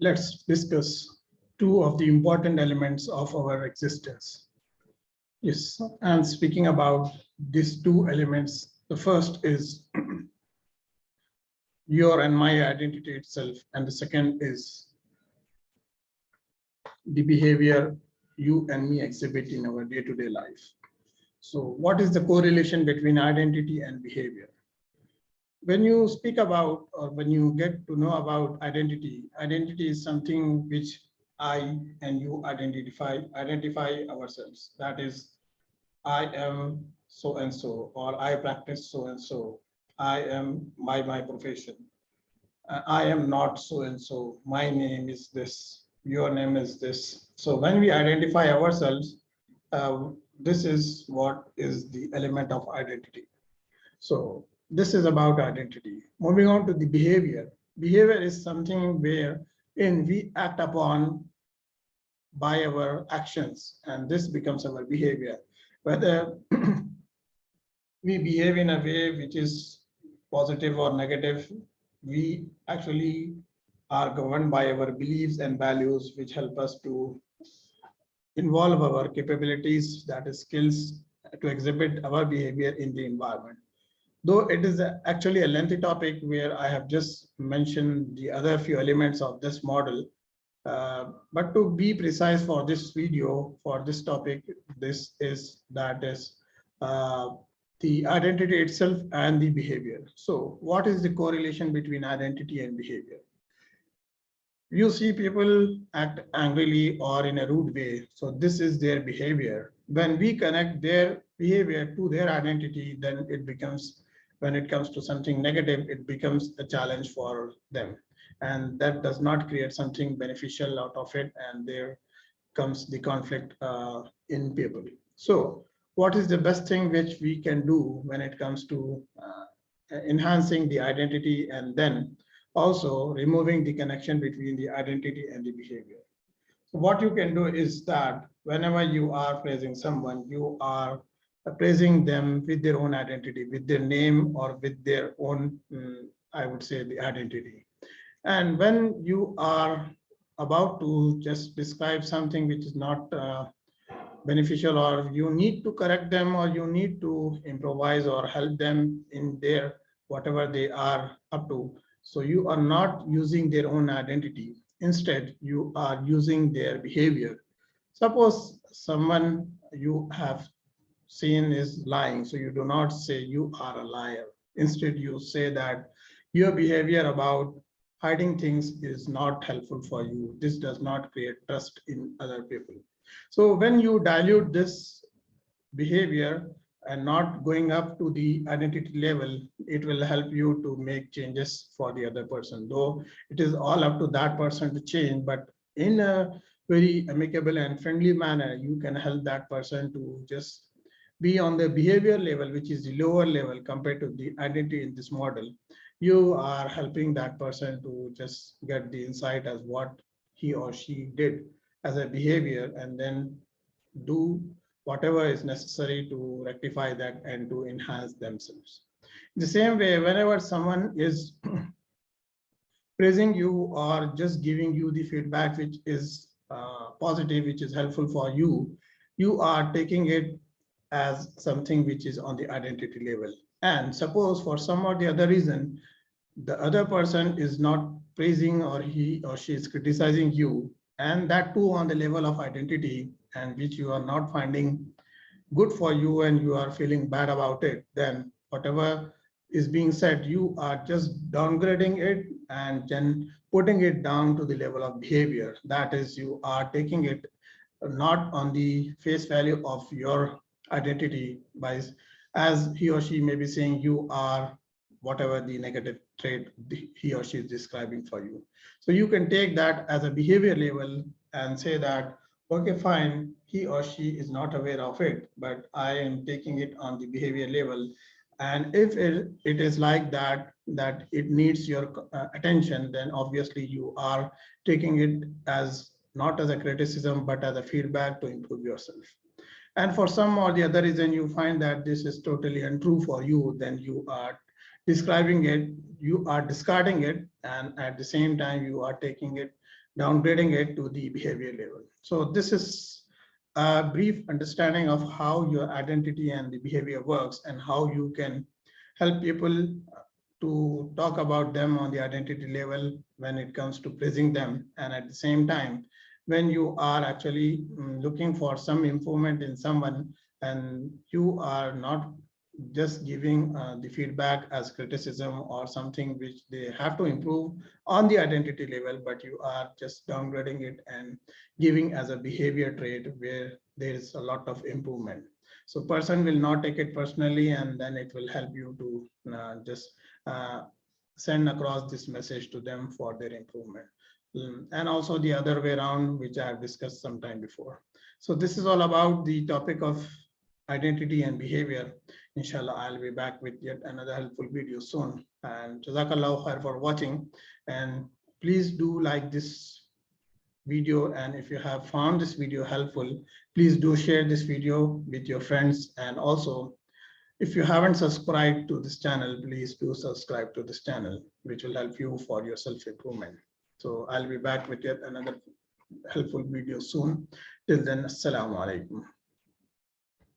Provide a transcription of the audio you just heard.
Let's discuss two of the important elements of our existence. Yes, and speaking about these two elements, the first is your and my identity itself, and the second is the behavior you and me exhibit in our day-to-day life. So what is the correlation between identity and behavior? When you speak about, or when you get to know about identity, identity is something which I and you identify ourselves. That is, I am so and so, or I practice so and so. I am by my profession. I am not so and so. My name is this. Your name is this. So when we identify ourselves, this is what is the element of identity. So this is about identity. Moving on to the behavior. Behavior is something wherein we act upon by our actions, and this becomes our behavior. Whether we behave in a way which is positive or negative, we actually are governed by our beliefs and values, which help us to involve our capabilities, that is skills, to exhibit our behavior in the environment. Though it is actually a lengthy topic where I have just mentioned the other few elements of this model, but to be precise for this video, for this topic, this is uh, the identity itself and the behavior. So what is the correlation between identity and behavior? You see people act angrily or in a rude way. So this is their behavior. When we connect their behavior to their identity, then it becomes, when it comes to something negative, it becomes a challenge for them. And that does not create something beneficial out of it. And there comes the conflict in people. So what is the best thing which we can do when it comes to enhancing the identity, and then also removing the connection between the identity and the behavior? So what you can do is that whenever you are praising someone, you are praising them with their own identity, with their name, or with their own, I would say, the identity. And when you are about to just describe something which is not beneficial, or you need to correct them, or you need to improvise or help them in their whatever they are up to, so you are not using their own identity. Instead, you are using their behavior. Suppose someone you have seen is lying, so you do not say you are a liar. Instead, you say that your behavior about hiding things is not helpful for you. This does not create trust in other people. So when you dilute this behavior and not going up to the identity level, it will help you to make changes for the other person. Though it is all up to that person to change, but in a very amicable and friendly manner, you can help that person to just be on the behavior level, which is the lower level compared to the identity in this model. You are helping that person to just get the insight as what he or she did as a behavior, and then do whatever is necessary to rectify that and to enhance themselves. In the same way, whenever someone is praising you or just giving you the feedback which is positive, which is helpful for you, you are taking it as something which is on the identity level. And suppose for some or the other reason, the other person is not praising, or he or she is criticizing you, and that too on the level of identity, and which you are not finding good for you and you are feeling bad about it, then whatever is being said, you are just downgrading it and then putting it down to the level of behavior. That is, you are taking it not on the face value of your identity, by as he or she may be saying you are whatever the negative trait he or she is describing for you. So you can take that as a behavior level and say that, okay, fine, he or she is not aware of it, but I am taking it on the behavior level. And if it is like that, that it needs your attention, then obviously you are taking it as not as a criticism, but as a feedback to improve yourself. And for some or the other reason, you find that this is totally untrue for you, then you are describing it, you are discarding it, and at the same time, you are taking it downgrading it to the behavior level. So this is a brief understanding of how your identity and the behavior works and how you can help people to talk about them on the identity level when it comes to praising them. And at the same time, when you are actually looking for some improvement in someone and you are not just giving the feedback as criticism or something which they have to improve on the identity level, but you are just downgrading it and giving as a behavior trait where there is a lot of improvement. So person will not take it personally, and then it will help you to just uh, send across this message to them for their improvement. And also the other way around, which I have discussed sometime before. So this is all about the topic of identity and behavior. Inshallah, I'll be back with yet another helpful video soon. And Jazakallah khair for watching. And please do like this video. And if you have found this video helpful, please do share this video with your friends. And also, if you haven't subscribed to this channel, please do subscribe to this channel, which will help you for your self-improvement. So I'll be back with yet another helpful video soon. Till then, Assalamu alaikum.